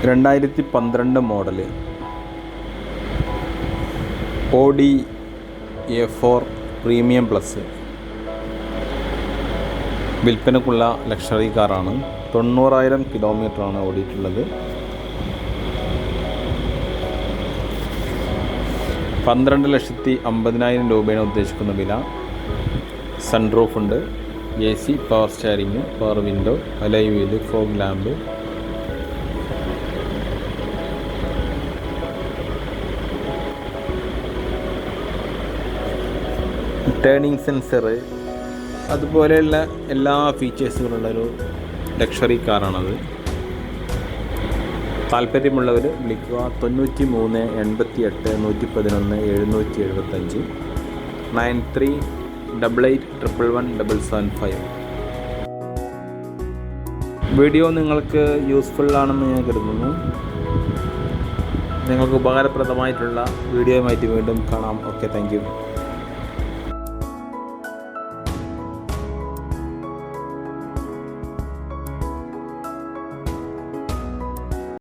2012 model Audi A4 premium plus വിൽപ്പനക്കുള്ള luxury കാറാണ്. 90,000 കിലോമീറ്ററാണ് ഓടിയിട്ടുള്ളത്. 12,50,000 രൂപയാണ് ഉദ്ദേശിക്കുന്ന വില. സൺറൂഫ് ഉണ്ട്, AC, power steering, power window, alloy wheel, fog lamp, turning sensor, അതുപോലെയുള്ള എല്ലാ ഫീച്ചേഴ്സുകളുള്ളൊരു ലക്ഷറി കാറാണത്. താല്പര്യമുള്ളവർ വിളിക്കുക. 93 88 111 775 93 88 111 775. വീഡിയോ നിങ്ങൾക്ക് യൂസ്ഫുൾ ആണെന്ന് ഞാൻ കരുതുന്നു. നിങ്ങൾക്ക് ഉപകാരപ്രദമായിട്ടുള്ള വീഡിയോയുമായിട്ട് വീണ്ടും കാണാം. Okay, thank you.